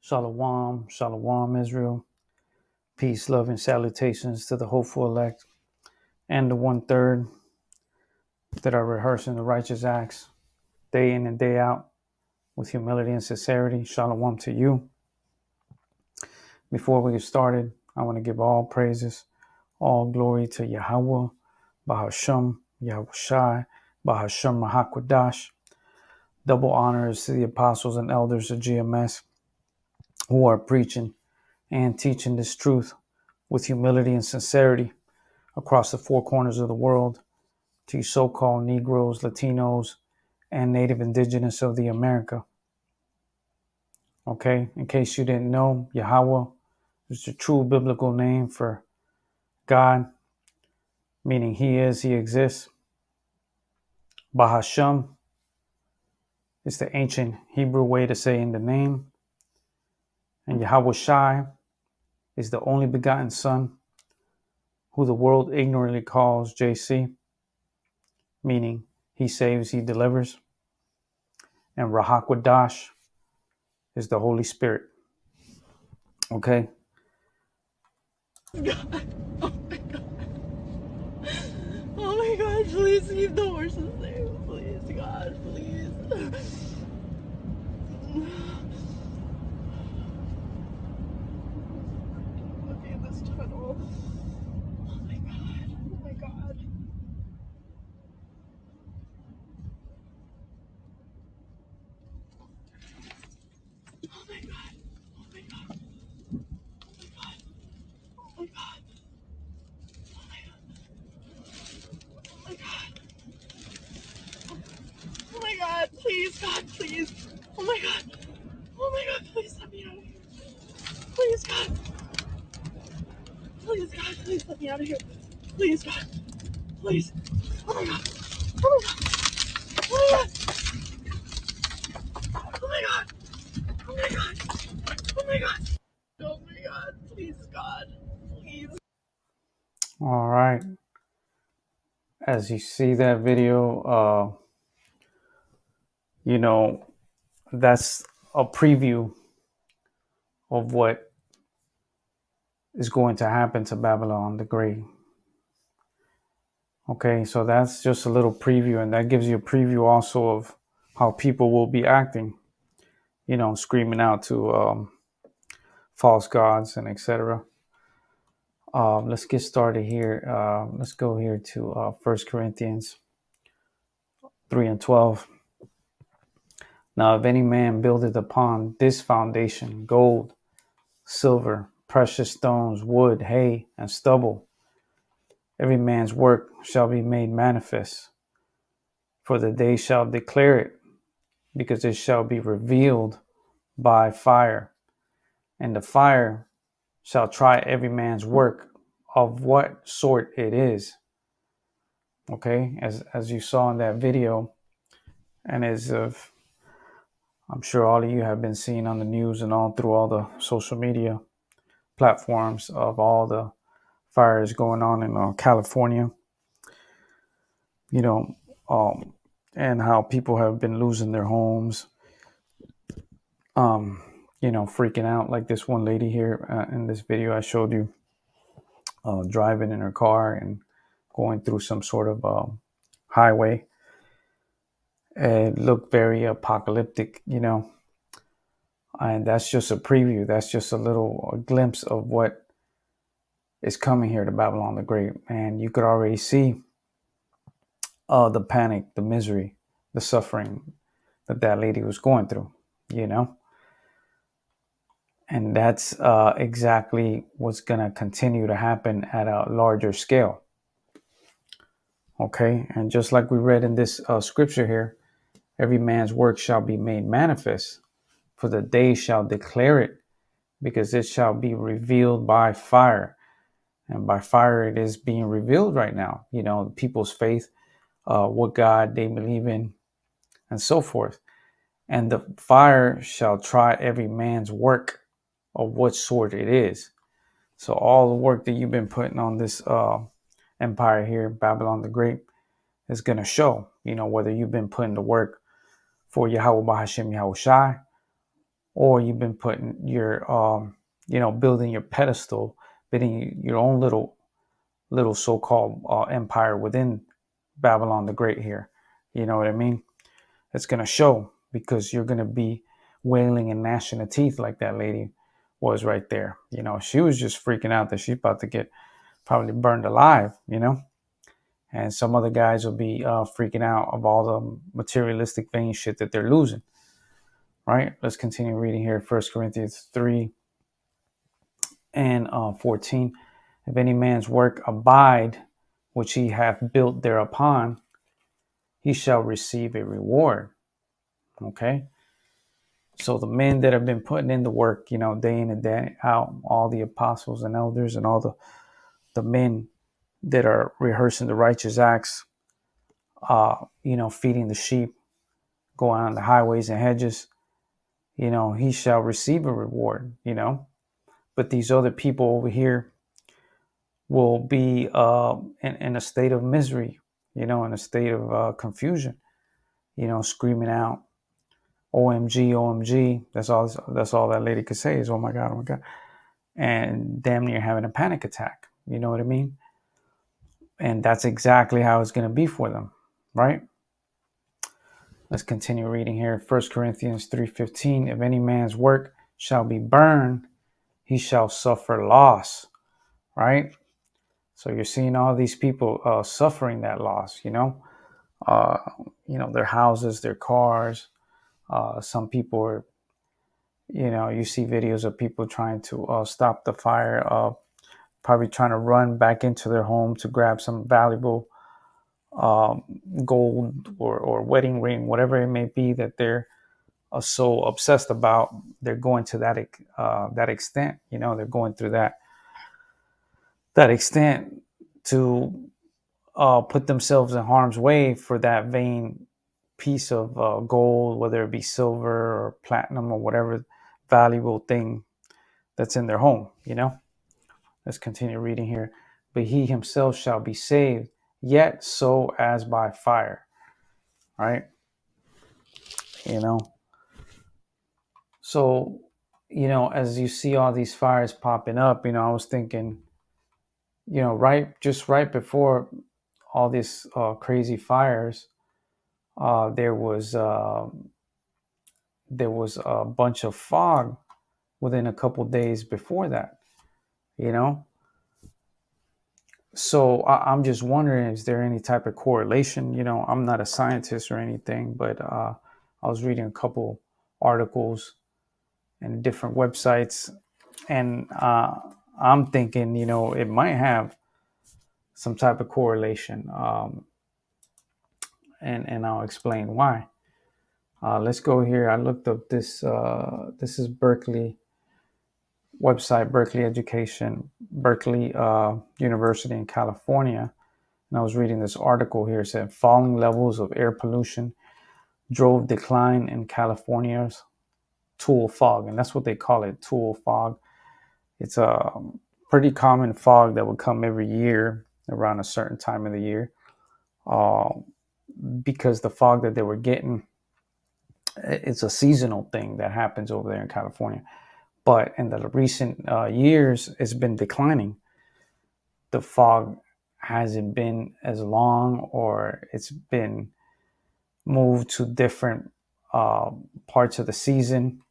Shalom, shalom, Israel. Peace, love, and salutations to the hopeful elect and the 1/3 that are rehearsing the righteous acts day in and day out with humility and sincerity. Shalom to you. Before we get started, I want to give all praises, all glory to Yahweh, Bahasham, Yahushai, Bahasham Mahakwadash. Double honors to the apostles and elders of GMS who are preaching and teaching this truth with humility and sincerity across the four corners of the world to you so-called Negroes, Latinos, and Native Indigenous of the America. Okay, in case you didn't know, Yahweh is the true biblical name for God, meaning He is, He exists. Bahasham is the ancient Hebrew way to say in the name. And Yahweh Shai is the only begotten Son, who the world ignorantly calls JC, meaning He saves, He delivers. And Rahakwadash is the Holy Spirit. Okay? God. Oh my god. Oh my god, please keep the horses safe. Please, God, please. Look at this tunnel. Oh my god. Oh my god. Oh my god. Oh my god. Oh my god. Oh my god. Oh my god. Oh my god. Please, God, please. Oh my god. Oh my god, please let me out of here. Please, God. Please, God, please let me out of here. Please, God. Please. Oh my god. Oh my god. Oh my god. Oh my god. Oh my god. Oh my god. Oh my god. Please, God. Please. All right. As you see that video, that's a preview of what is going to happen to Babylon the Great. Okay, so that's just a little preview, and that gives you a preview also of how people will be acting, screaming out to false gods and etc. Let's get started here. Let's go here to 1 Corinthians 3:12. Now, if any man buildeth upon this foundation gold, silver, precious stones, wood, hay, and stubble, every man's work shall be made manifest, for the day shall declare it, because it shall be revealed by fire. And the fire shall try every man's work of what sort it is. Okay, as you saw in that video, and as of I'm sure all of you have been seeing on the news and all through all the social media platforms of all the fires going on in California, you know, um, and how people have been losing their homes, freaking out, like this one lady here in this video I showed you, driving in her car and going through some sort of highway. It looked very apocalyptic, and that's just a preview. That's just a glimpse of what is coming here to Babylon the Great. And you could already see the panic, the misery, the suffering that lady was going through, And that's exactly what's going to continue to happen at a larger scale. Okay. And just like we read in this scripture here, every man's work shall be made manifest, for the day shall declare it, because it shall be revealed by fire. And by fire, it is being revealed right now. People's faith, what God they believe in, and so forth. And the fire shall try every man's work of what sort it is. So all the work that you've been putting on this empire here, Babylon the Great, is going to show, whether you've been putting the work for Yahweh Bahashim Yahushai, or you've been putting your, building your pedestal, building your own little so-called empire within Babylon the Great here. You know what I mean? It's going to show, because you're going to be wailing and gnashing of teeth like that lady was right there. She was just freaking out that she's about to get probably burned alive, and some other guys will be freaking out of all the materialistic vain shit that they're losing, right? Let's continue reading here. 1 Corinthians 3 and 14. If any man's work abide, which he hath built thereupon, he shall receive a reward. Okay? So the men that have been putting in the work, day in and day out, all the apostles and elders and all the men that are rehearsing the righteous acts, feeding the sheep, going on the highways and hedges, he shall receive a reward, But these other people over here will be in a state of misery, in a state of confusion, screaming out, OMG, OMG. That's all that lady could say is, oh my God, oh my God. And damn near having a panic attack. You know what I mean? And that's exactly how it's going to be for them, right? Let's continue reading here. 1 Corinthians 3:15. If any man's work shall be burned, he shall suffer loss, right? So you're seeing all these people suffering that loss, their houses, their cars. Some people are, you see videos of people trying to stop the fire, probably trying to run back into their home to grab some valuable gold or wedding ring, whatever it may be that they're so obsessed about. They're going to that extent, they're going through that extent to put themselves in harm's way for that vain piece of gold, whether it be silver or platinum or whatever valuable thing that's in their home, Let's continue reading here. But he himself shall be saved, yet so as by fire, right? So, as you see all these fires popping up, I was thinking, right before all these crazy fires, there was a bunch of fog within a couple days before that, So I'm just wondering, is there any type of correlation? I'm not a scientist or anything, but I was reading a couple articles and different websites, and I'm thinking, it might have some type of correlation, and I'll explain why. Let's go here. I looked up this. This is Berkeley website, Berkeley Education, Berkeley University in California. And I was reading this article here. It said falling levels of air pollution drove decline in California's Tule fog. And that's what they call it, Tule fog. It's a pretty common fog that would come every year around a certain time of the year. Because the fog that they were getting, it's a seasonal thing that happens over there in California. But in the recent years, it's been declining. The fog hasn't been as long, or it's been moved to different parts of the season.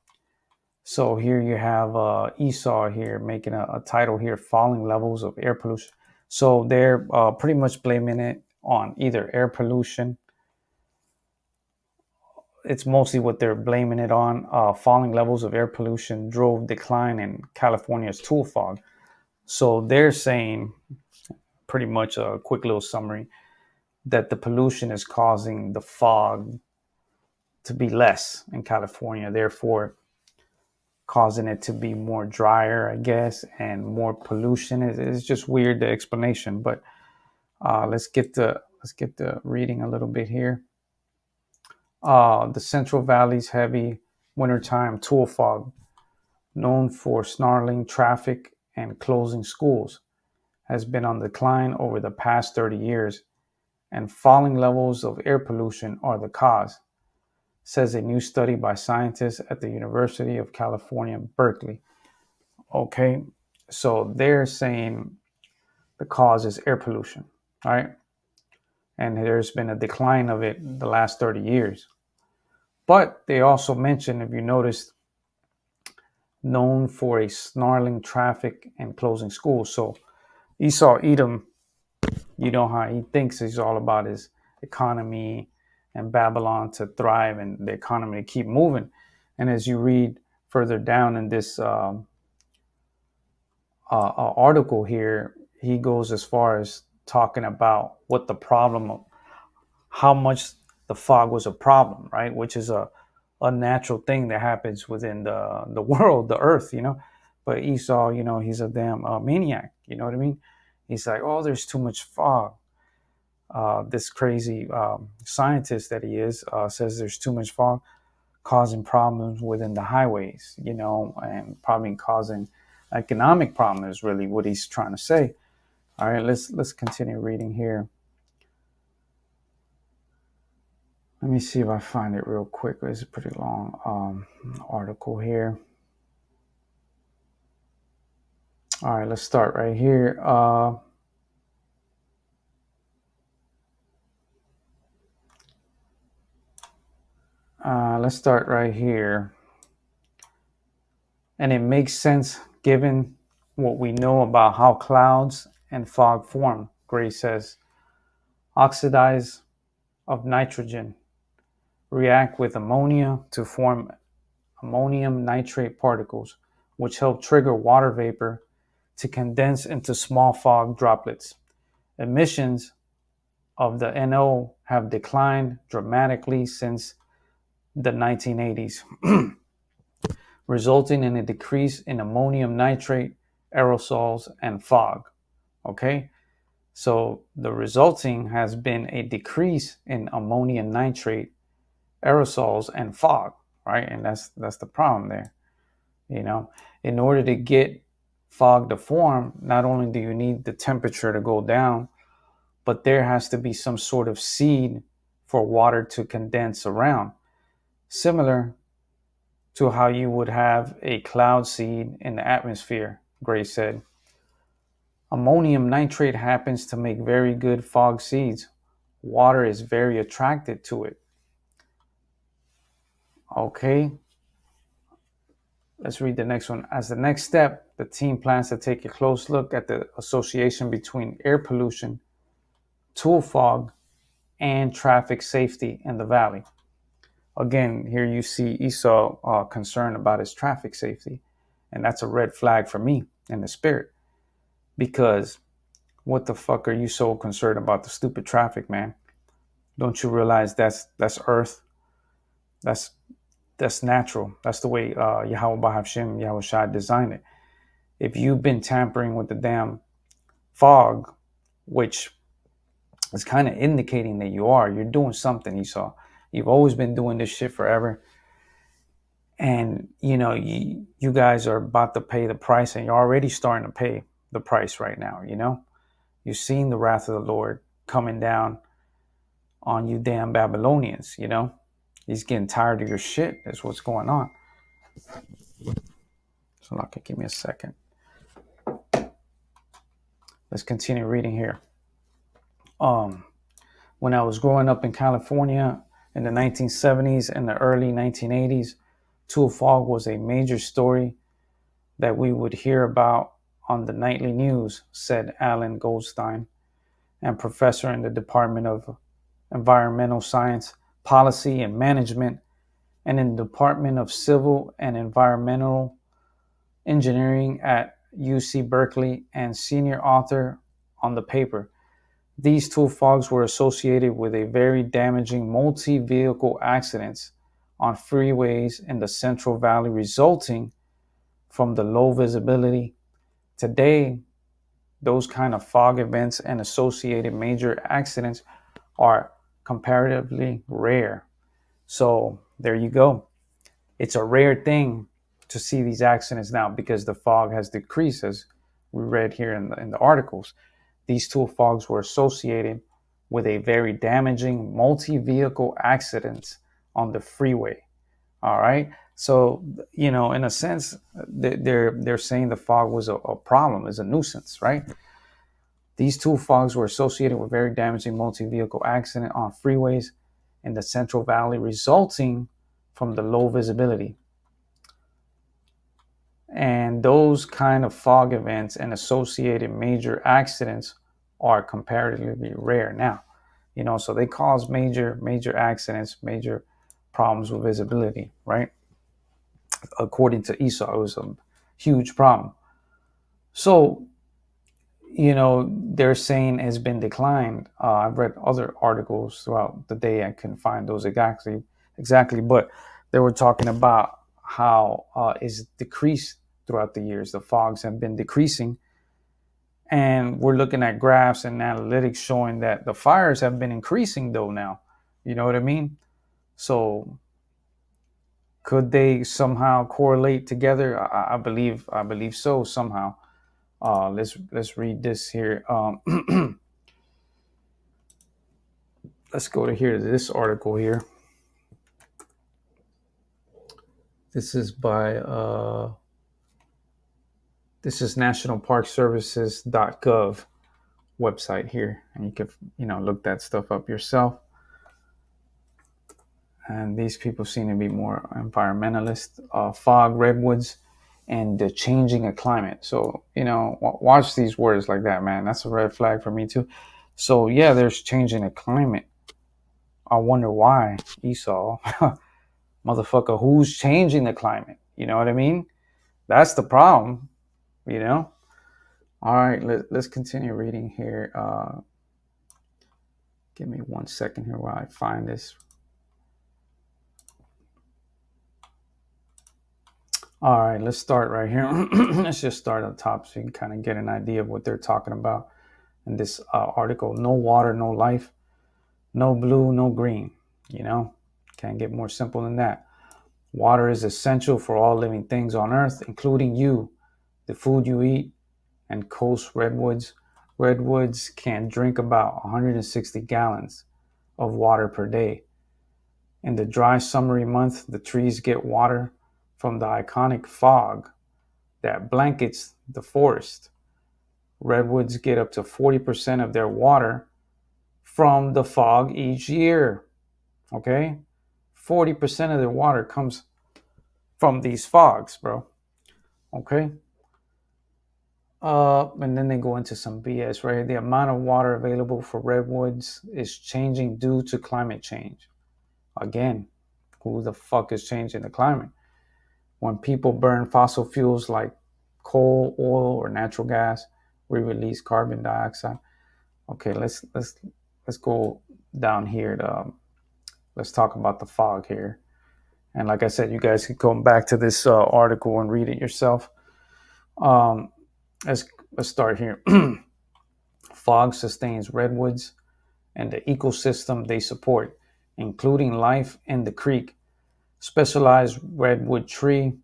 So here you have Esau here making a title here, falling levels of air pollution. So they're pretty much blaming it on either air pollution. It's mostly what they're blaming it on. Falling levels of air pollution drove decline in California's Tule fog. So they're saying, pretty much a quick little summary, that the pollution is causing the fog to be less in California, therefore causing it to be more drier, I guess, and more pollution. It's just weird, the explanation, but let's get the reading a little bit here. The Central Valley's heavy wintertime Tule fog, known for snarling traffic and closing schools, has been on decline over the past 30 years, and falling levels of air pollution are the cause. says a new study by scientists at the University of California, Berkeley. Okay, so they're saying the cause is air pollution, right? And there's been a decline of it in the last 30 years. But they also mention, if you noticed, known for a snarling traffic and closing schools. So Esau Edom, you know how he thinks he's all about his economy and Babylon to thrive and the economy to keep moving. And as you read further down in this article here, he goes as far as talking about what the problem of how much the fog was a problem, right? Which is a natural thing that happens within the world, the earth, you know. But Esau, you know, he's a damn maniac, you know what I mean? He's like, oh, there's too much fog. This crazy scientist that he is says there's too much fog causing problems within the highways, you know, and probably causing economic problems, really what he's trying to say. All right, let's continue reading here. Let me see if I find it real quick. It's a pretty long article here. All right, let's start right here. Let's start right here. And it makes sense given what we know about how clouds and fog form. Gray says, oxidize of nitrogen react with ammonia to form ammonium nitrate particles, which help trigger water vapor to condense into small fog droplets. Emissions of the NO have declined dramatically since the 1980s, resulting in a decrease in ammonium nitrate, aerosols, and fog. Okay, so the resulting has been a decrease in ammonium nitrate, aerosols, and fog, right? And that's the problem there. You know, in order to get fog to form, not only do you need the temperature to go down, but there has to be some sort of seed for water to condense around, similar to how you would have a cloud seed in the atmosphere, Gray said. Ammonium nitrate happens to make very good fog seeds. Water is very attracted to it. Okay, let's read the next one. As the next step, the team plans to take a close look at the association between air pollution, tool fog, and traffic safety in the valley. Again, here you see Esau concerned about his traffic safety. And that's a red flag for me in the spirit. Because what the fuck are you so concerned about the stupid traffic, man? Don't you realize that's earth? That's natural. That's the way Yahweh Bahashim, Yahweh Shai designed it. If you've been tampering with the damn fog, which is kind of indicating that you're doing something, Esau. You've always been doing this shit forever. And, you know, you guys are about to pay the price, and you're already starting to pay the price right now, you know? You've seen the wrath of the Lord coming down on you damn Babylonians, you know? He's getting tired of your shit. That's what's going on. So, okay, give me a second. Let's continue reading here. When I was growing up in California in the 1970s and the early 1980s, tool fog was a major story that we would hear about on the nightly news, said Alan Goldstein, and professor in the Department of Environmental Science, Policy and Management, and in the Department of Civil and Environmental Engineering at UC Berkeley, and senior author on the paper. These tool fogs were associated with a very damaging multi-vehicle accidents on freeways in the Central Valley resulting from the low visibility. Today, those kind of fog events and associated major accidents are comparatively rare. So there you go. It's a rare thing to see these accidents now because the fog has decreased, as we read here in the articles. These tool fogs were associated with a very damaging multi-vehicle accidents on the freeway. All right. So, in a sense, they're saying the fog was a problem, is a nuisance, right? These two fogs were associated with very damaging multi-vehicle accident on freeways in the Central Valley, resulting from the low visibility. And those kind of fog events and associated major accidents are comparatively rare now. So they cause major accidents, major problems with visibility, right? According to ESA, it was a huge problem. So, they're saying has been declined. I've read other articles throughout the day. I couldn't find those exactly, but they were talking about how it's decreased throughout the years. The fogs have been decreasing, and we're looking at graphs and analytics showing that the fires have been increasing though now. You know what I mean? So could they somehow correlate together? I believe so somehow. Let's read this here. Let's go to this article here. This is by this is nationalparkservices.gov website here, and you can look that stuff up yourself. And these people seem to be more environmentalist. Fog, redwoods, and the changing of climate. So watch these words like that, man. That's a red flag for me too. So yeah, there's changing the climate. I wonder why. Esau, motherfucker, who's changing the climate? You know what I mean? That's the problem. All right, let's continue reading here. Give me 1 second here while I find this. All right, let's start right here. Let's just start up top so you can kind of get an idea of what they're talking about in this article. No water, no life. No blue, no green. Can't get more simple than that. Water is essential for all living things on Earth, including you, the food you eat, and coast redwoods. Redwoods can drink about 160 gallons of water per day. In the dry summery month, the trees get water from the iconic fog that blankets the forest. Redwoods get up to 40% of their water from the fog each year. Okay? 40% of their water comes from these fogs, bro. Okay? And then they go into some BS, right? The amount of water available for redwoods is changing due to climate change. Again, who the fuck is changing the climate? When people burn fossil fuels like coal, oil, or natural gas, we release carbon dioxide. Okay, let's go down here. Let's talk about the fog here. And like I said, you guys can go back to this article and read it yourself. Let's start here. Fog sustains redwoods and the ecosystem they support, including life in the creek. Specialized redwood tree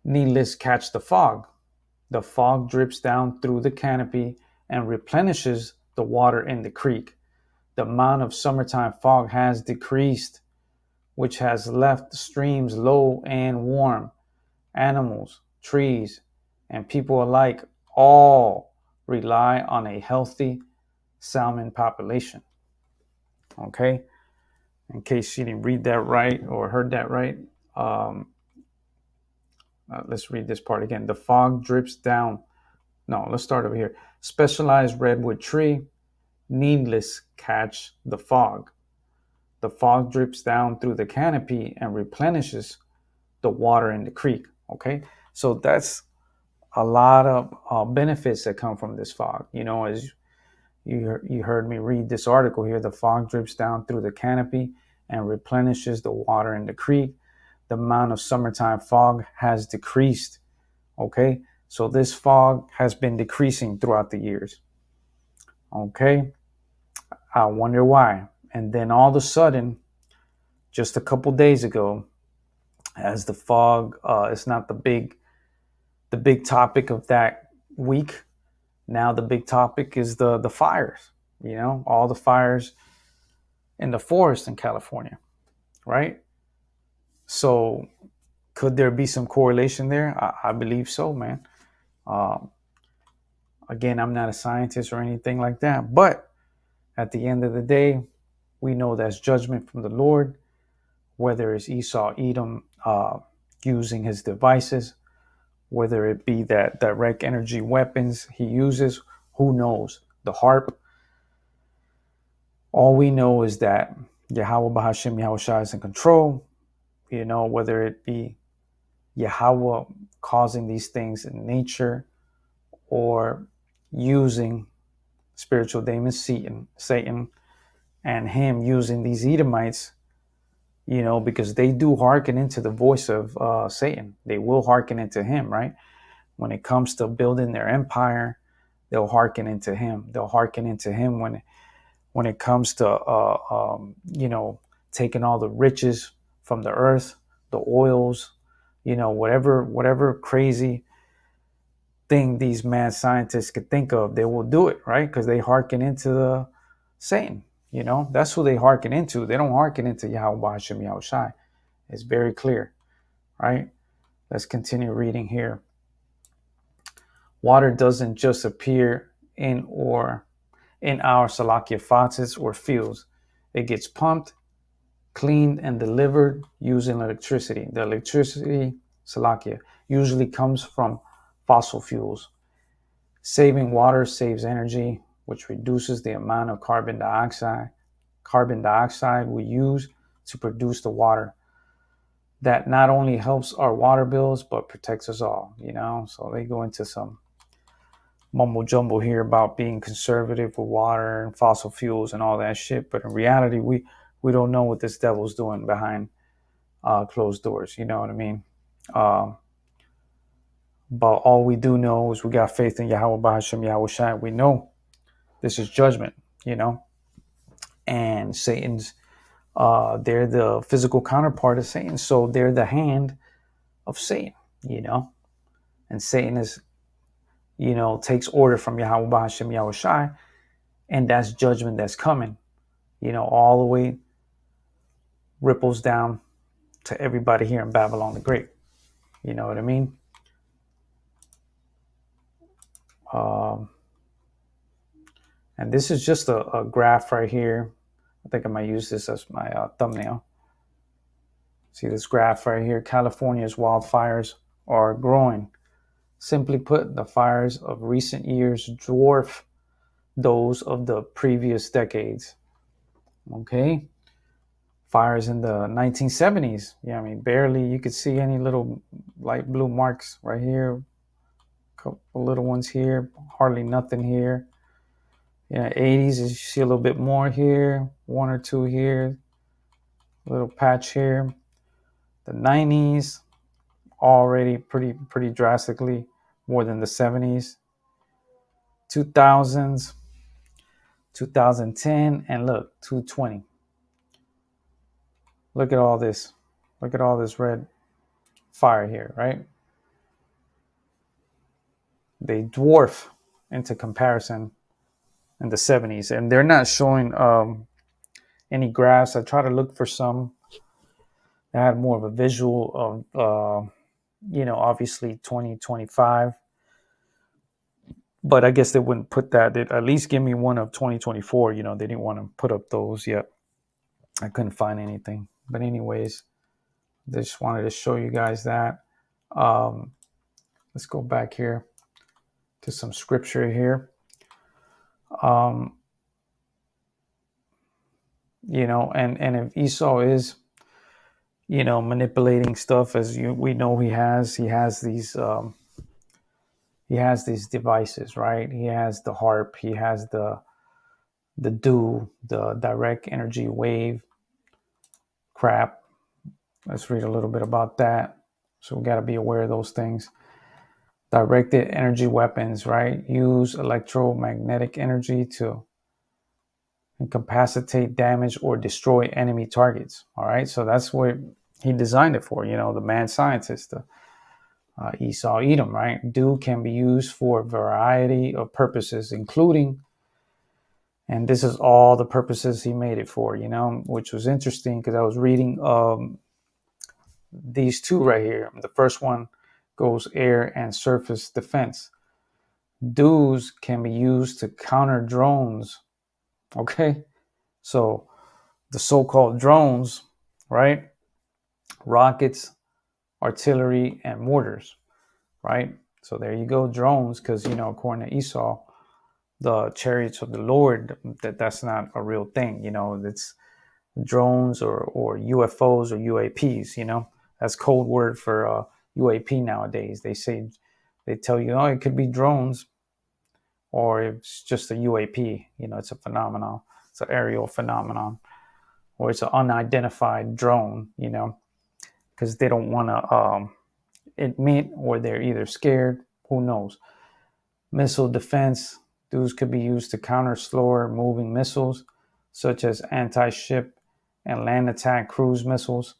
needless catch the fog. The fog drips down through the canopy and replenishes the water in the creek. The amount of summertime fog has decreased, which has left streams low and warm. Animals, trees, and people alike all rely on a healthy salmon population. Okay? In case you didn't read that right or heard that right, let's read this part again. The fog drips down. No, let's start over here. Specialized redwood tree, needless catch the fog. The fog drips down through the canopy and replenishes the water in the creek. Okay, so that's a lot of benefits that come from this fog. As you heard me read this article here, the fog drips down through the canopy and replenishes the water in the creek. The amount of summertime fog has decreased. Okay, so this fog has been decreasing throughout the years. Okay, I wonder why. And then all of a sudden, just a couple days ago, as the fog is not the big topic of that week. Now the big topic is the fires. All the fires in the forest in California. right? So could there be some correlation there? I believe so, man. Um, Again, I'm not a scientist or anything like that, but at the end of the day, we know that's judgment from the Lord, whether it's Esau, Edom, using his devices, whether it be that direct energy weapons he uses, who knows? The harp. All we know is that Yahweh Bahashim Yahushua is in control, whether it be Yahweh causing these things in nature or using spiritual demon Satan, and him using these Edomites, because they do hearken into the voice of Satan. They will hearken into him, right? When it comes to building their empire, they'll hearken into him. They'll hearken into him when it comes to taking all the riches from the earth, the oils, whatever crazy thing these mad scientists could think of, they will do it, right? Because they hearken into the Satan. That's who they hearken into. They don't hearken into Yahweh Hashem Yahushai. It's very clear, right? Let's continue reading here. Water doesn't just appear in our Salakia faucets or fields. It gets pumped, cleaned, and delivered using electricity. The electricity, Salakia, usually comes from fossil fuels. Saving water saves energy, which reduces the amount of carbon dioxide we use to produce the water. That not only helps our water bills, but protects us all, So they go into some mumbo jumbo here about being conservative with water and fossil fuels and all that shit. But in reality, we don't know what this devil's doing behind closed doors. You know what I mean? But all we do know is we got faith in Yahweh Bahasham Yahushai. We know this is judgment, and Satan's, they're the physical counterpart of Satan. So they're the hand of Satan, and Satan is, takes order from Yahweh Bahasham Yahushai, and that's judgment that's coming, all the way ripples down to everybody here in Babylon the Great. You know what I mean? And this is just a graph right here. I think I might use this as my thumbnail. See this graph right here? California's wildfires are growing. Simply put, the fires of recent years dwarf those of the previous decades. Okay? Fires in the 1970s. Yeah, I mean, barely you could see any little light blue marks right here. A couple little ones here. Hardly nothing here. 80s, you see a little bit more here. One or two here. A little patch here. The 90s, already pretty drastically more than the 70s. 2000s, 2010, and look, 220. Look at all this. Look at all this red fire here, right? They dwarf into comparison in the 70s, and they're not showing any graphs. I try to look for some that had more of a visual of obviously 2025, but I guess they wouldn't put that. They'd at least give me one of 2024. They didn't want to put up those yet. I couldn't find anything, but anyways, I just wanted to show you guys that. Let's go back here to some scripture here. And if Esau is, manipulating stuff, as we know he has these devices, right? He has the harp, he has the dew, the direct energy wave crap. Let's read a little bit about that. So we got to be aware of those things. Directed energy weapons, right? Use electromagnetic energy to incapacitate, damage, or destroy enemy targets. All right. So that's what he designed it for, the mad scientist, Esau, Edom, right? Dew can be used for a variety of purposes, including And this is all the purposes he made it for, which was interesting because I was reading these two right here. The first one goes air and surface defense. DEWs can be used to counter drones. Okay. So the so-called drones, right? Rockets, artillery, and mortars, right? So there you go, drones, because, according to Esau, the chariots of the Lord, that's not a real thing. It's drones or UFOs or UAPs. That's code word for UAP nowadays. They tell you, oh, it could be drones or it's just a UAP. It's a phenomenon. It's an aerial phenomenon, or it's an unidentified drone. Because they don't want to admit, or they're either scared. Who knows? Missile defense. Those could be used to counter slower moving missiles, such as anti-ship and land attack cruise missiles,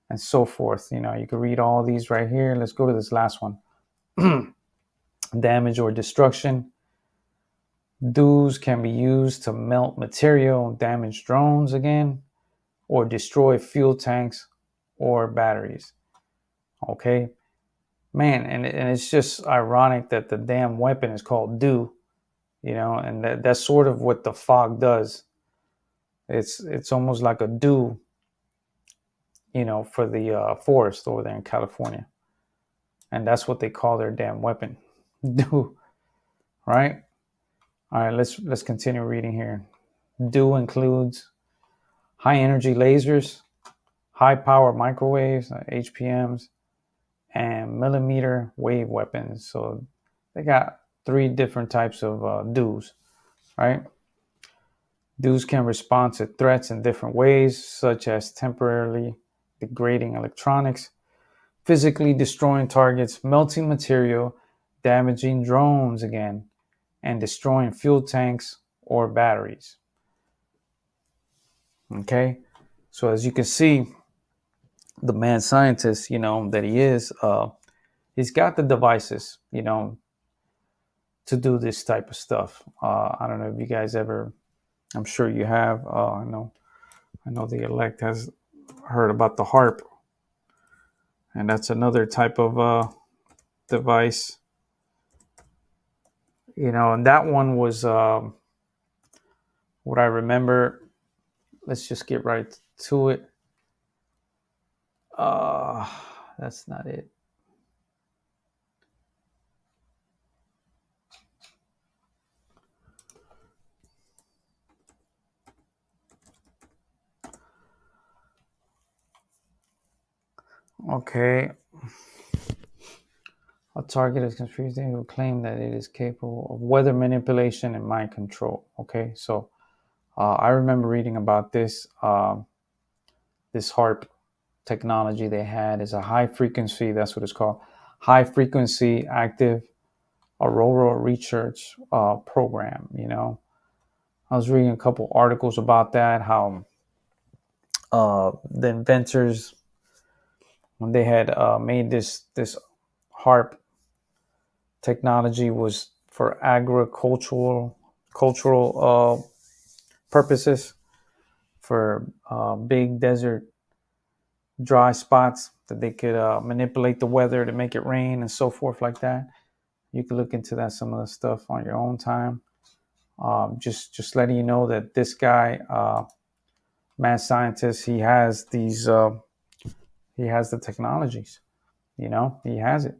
and so forth. You can read all these right here. Let's go to this last one. Damage or destruction. DEWs can be used to melt material, damage drones again, or destroy fuel tanks or batteries. Okay, man, and it's just ironic that the damn weapon is called DEW, and that's sort of what the fog does. It's almost like a dew, for the forest over there in California, and that's what they call their damn weapon, DEW, right? All right, let's continue reading here. DEW includes high energy lasers, high power microwaves, HPMs, and millimeter wave weapons. So they got 3 different types of DEWs, right? DEWs can respond to threats in different ways, such as temporarily degrading electronics, physically destroying targets, melting material, damaging drones again, and destroying fuel tanks or batteries. Okay, so as you can see, the mad scientist, that he is, he's got the devices, to do this type of stuff. I don't know if you guys ever, I'm sure you have. I know the elect has heard about the HARP, and that's another type of device. And that one was what I remember. Let's just get right to it. That's not it. Okay. A target is confused who claim that it is capable of weather manipulation and mind control. Okay, so I remember reading about this. This HARP technology they had is a high frequency, that's what it's called, high frequency active auroral research program. I was reading a couple articles about that, how the inventors, when they had made this HARP technology, was for agricultural purposes, for big desert dry spots that they could manipulate the weather to make it rain and so forth like that. You can look into that, some of the stuff on your own time. Just letting you know that this guy, mad scientist, he has these, he has the technologies, he has it.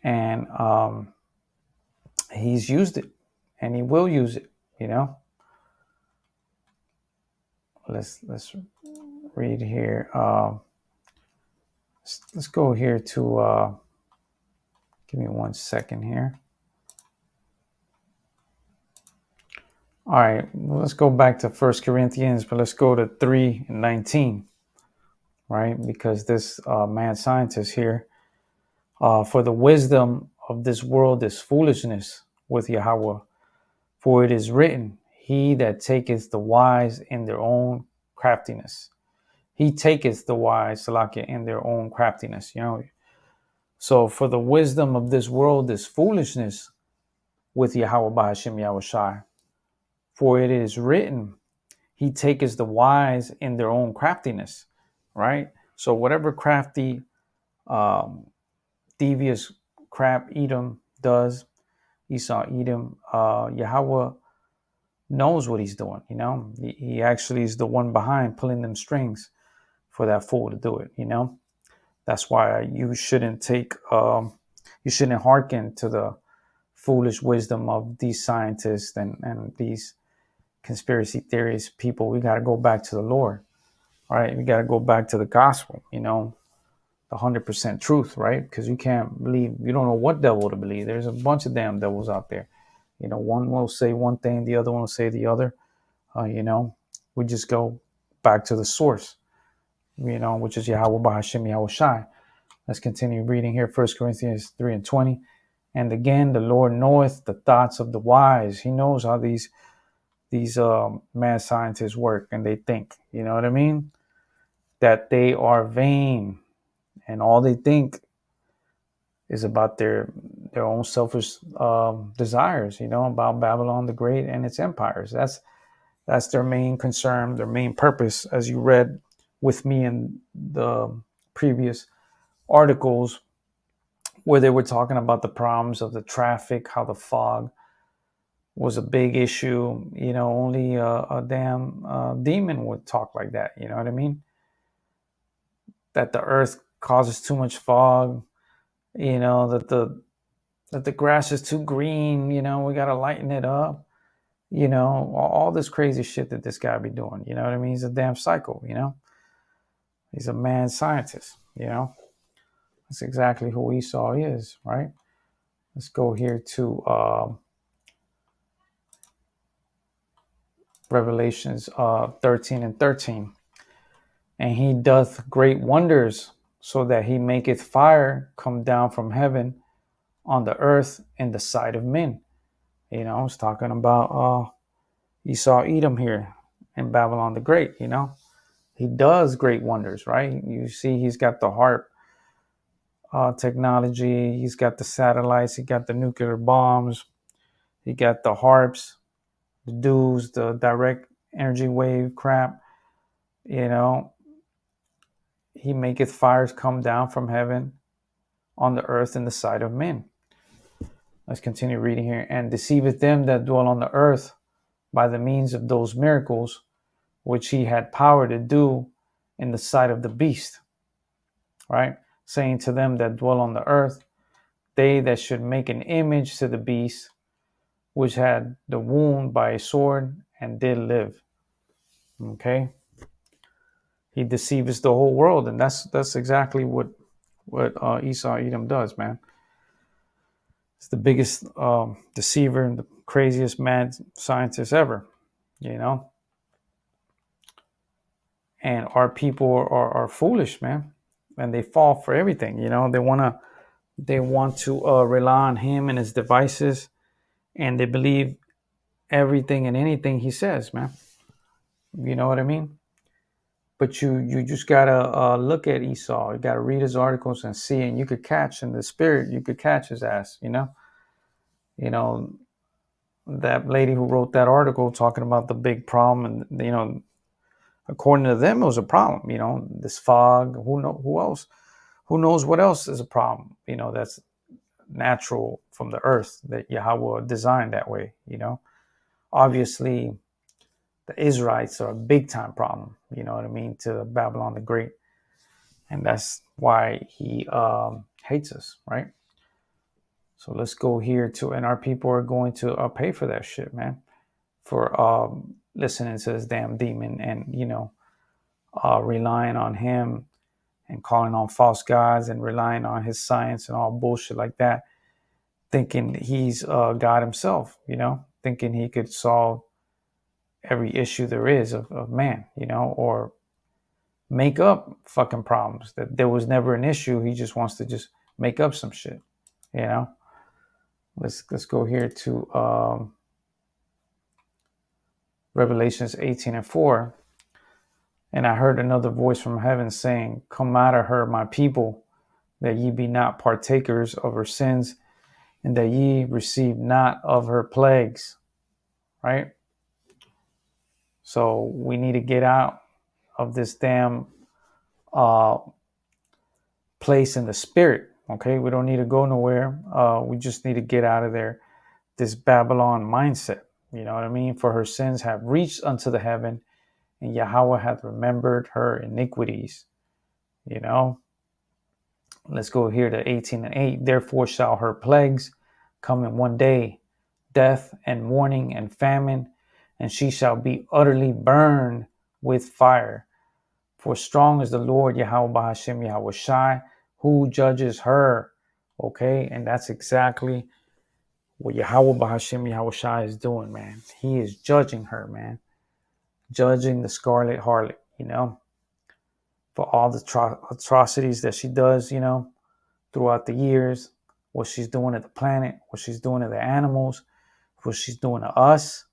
And he's used it and he will use it, Let's read here. Let's go here to, give me 1 second here. All right, well, let's go back to 1 Corinthians, but let's go to 3:19, right? Because this mad scientist here, for the wisdom of this world is foolishness with Yahweh. For it is written, he that taketh the wise in their own craftiness. He taketh the wise, Salakia, in their own craftiness, So for the wisdom of this world is foolishness with Yahweh Ba'ashem Yahushai. For it is written, he taketh the wise in their own craftiness, right? So whatever crafty, um, devious crap Edom does, Esau, Edom, Yahweh knows what he's doing. He actually is the one behind pulling them strings for that fool to do it. That's why you shouldn't you shouldn't hearken to the foolish wisdom of these scientists and these conspiracy theories people. We got to go back to the Lord, right? We got to go back to the gospel, the 100% truth, right? Because you can't believe, you don't know what devil to believe. There's a bunch of damn devils out there. One will say one thing, the other one will say the other. We just go back to the source, which is Yahweh Bahashim Yahweh Shai. Let's continue reading here, 1 Corinthians 3:20. And again, the Lord knoweth the thoughts of the wise. He knows how these mad scientists work and they think, you know what I mean? That they are vain and all they think is about their own selfish desires, about Babylon the Great and its empires. That's their main concern, their main purpose, as you read with me in the previous articles where they were talking about the problems of the traffic, how the fog was a big issue. Only a damn demon would talk like that. You know what I mean? That the earth causes too much fog. That the grass is too green. We got to lighten it up. All this crazy shit that this guy be doing. You know what I mean? He's a damn psycho. He's a mad scientist. That's exactly who Esau is, right? Let's go here to Revelations 13:13. And he doth great wonders, so that he maketh fire come down from heaven on the earth in the sight of men. It's talking about Esau Edom here in Babylon the Great. He does great wonders, right? You see, he's got the HARP technology, he's got the satellites, he got the nuclear bombs, he got the HARPs, the DEWs, the direct energy wave crap. He maketh fires come down from heaven on the earth in the sight of men. Let's continue reading here. And deceiveth them that dwell on the earth by the means of those miracles which he had power to do in the sight of the beast. Right? Saying to them that dwell on the earth, they that should make an image to the beast, which had the wound by a sword and did live. Okay? He deceives the whole world, and that's exactly what Esau Edom does, man. It's the biggest deceiver and the craziest mad scientist ever, And our people are foolish, man, and they fall for everything. They want to rely on him and his devices, and they believe everything and anything he says, man. You know what I mean? But you just gotta look at Esau. You gotta read his articles and see, and you could catch in the spirit. You could catch his ass. That lady who wrote that article talking about the big problem, and according to them, it was a problem. This fog. Who else? Who knows what else is a problem? That's natural from the earth that Yahweh designed that way. Obviously, the Israelites are a big time problem. You know what I mean, to Babylon the Great, and that's why he hates us, right? So let's go here and our people are going to pay for that shit, man, for listening to this damn demon and relying on him and calling on false gods and relying on his science and all bullshit like that, thinking he's God himself, thinking he could solve every issue there is of man, or make up fucking problems that there was never an issue. He just wants to just make up some shit, Let's go here to Revelations 18:4. And I heard another voice from heaven saying, Come out of her, my people, that ye be not partakers of her sins, and that ye receive not of her plagues. Right? So we need to get out of this damn uh, place in the spirit. Okay, we don't need to go nowhere. We just need to get out of there. This Babylon mindset. You know what I mean? For her sins have reached unto the heaven, and Yahweh hath remembered her iniquities. You know, let's go here to 18 and 8. Therefore shall her plagues come in one day, death and mourning and famine, and she shall be utterly burned with fire. For strong is the Lord Yahweh Bahashem Yahweh Shai, who judges her. Okay, and that's exactly what Yahweh Bahashem Yahweh Shai is doing, man. He is judging her, man. Judging the scarlet harlot, you know, for all the atrocities that she does, you know, throughout the years, what she's doing to the planet, what she's doing to the animals, what she's doing to us,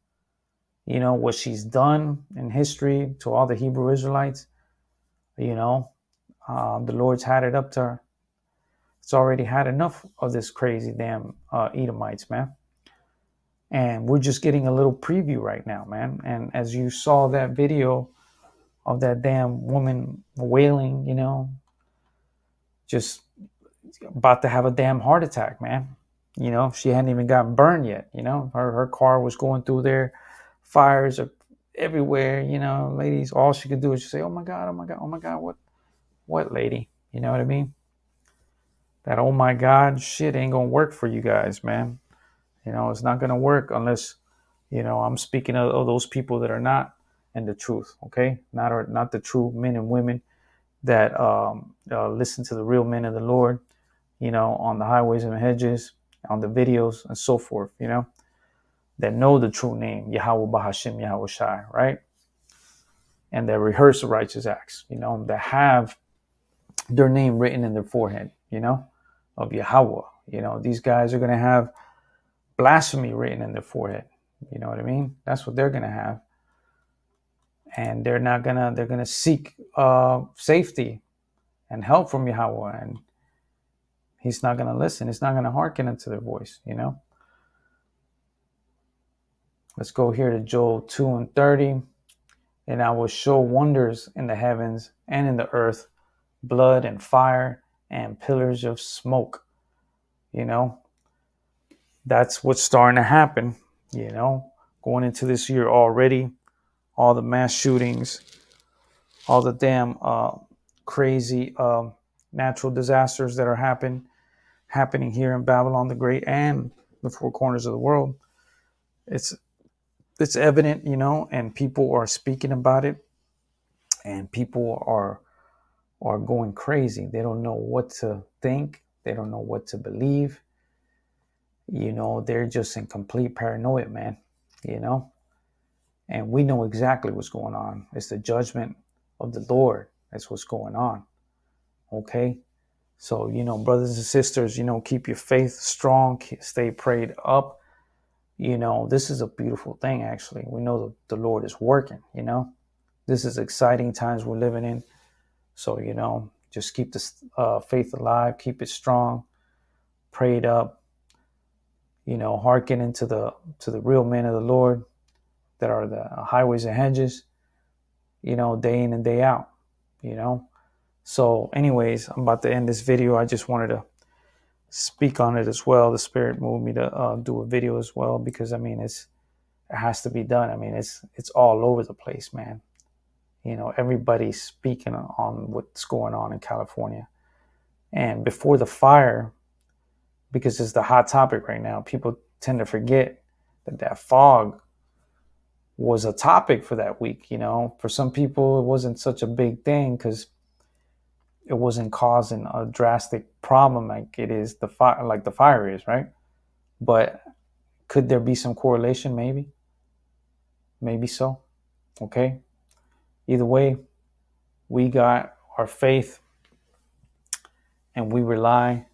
you know, what she's done in history to all the Hebrew Israelites, you know, the Lord's had it up to her. It's already had enough of this crazy damn Edomites, man. And we're just getting a little preview right now, man. And as you saw that video of that damn woman wailing, you know, just about to have a damn heart attack, man. You know, she hadn't even gotten burned yet. You know, her car was going through there, fires are everywhere. You know, ladies, all she could do is just say, "Oh my God, oh my God, oh my God, what, lady?" You know what I mean? That oh my God shit ain't gonna work for you guys, man. You know, it's not gonna work unless, you know, I'm speaking of those people that are not in the truth. Okay, not the true men and women that listen to the real men of the Lord, you know, on the highways and hedges, on the videos and so forth, you know, that know the true name, Yahweh Bahashem Yahweh Shai, right? And that rehearse the righteous acts, you know, that have their name written in their forehead, you know, of Yahweh. You know, these guys are going to have blasphemy written in their forehead. You know what I mean? That's what they're going to have. And they're going to seek safety and help from Yahweh. And he's not going to listen. He's not going to hearken unto their voice, you know? Let's go here to Joel 2 and 30. And I will show wonders in the heavens and in the earth, blood and fire and pillars of smoke. You know, that's what's starting to happen, you know, going into this year already. All the mass shootings, all the damn crazy natural disasters that are happening here in Babylon the Great and the four corners of the world. It's evident, you know, and people are speaking about it, and people are going crazy. They don't know what to think. They don't know what to believe. You know, they're just in complete paranoia, man, you know. And we know exactly what's going on. It's the judgment of the Lord. That's what's going on. Okay? So, you know, brothers and sisters, you know, keep your faith strong. Stay prayed up. You know, this is a beautiful thing, actually. We know the Lord is working, you know. This is exciting times we're living in. So, you know, just keep the faith alive. Keep it strong. Prayed up. You know, hearken into the real men of the Lord that are the highways and hedges, you know, day in and day out, you know. So anyways, I'm about to end this video. I just wanted to speak on it as well. The Spirit moved me to do a video as well, because I mean, it has to be done. I mean, it's all over the place, man. You know, everybody's speaking on what's going on in California. And before the fire, because it's the hot topic right now, people tend to forget that fog was a topic for that week. You know, for some people, it wasn't such a big thing because it wasn't causing a drastic problem like it is the fire, like the fire is, right? But could there be some correlation? Maybe so. Okay. Either way, we got our faith and we rely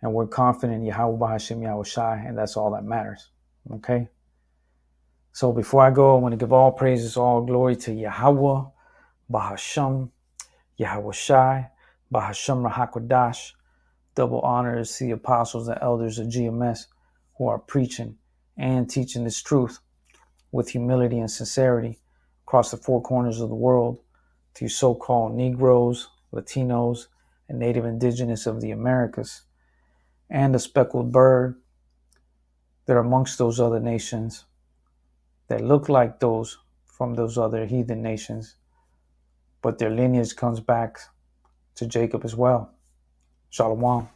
and we're confident in Yahweh Bahashem Yahweh Shai, and that's all that matters. Okay. So before I go, I want to give all praises, all glory to Yahweh Bahashem Yahweh Shai, Bahashem Rahakwadash. Double honors to the apostles and elders of GMS who are preaching and teaching this truth with humility and sincerity across the four corners of the world to you so-called Negroes, Latinos, and Native Indigenous of the Americas, and the speckled bird that are amongst those other nations that look like those from those other heathen nations, but their lineage comes back to Jacob as well. Shalom.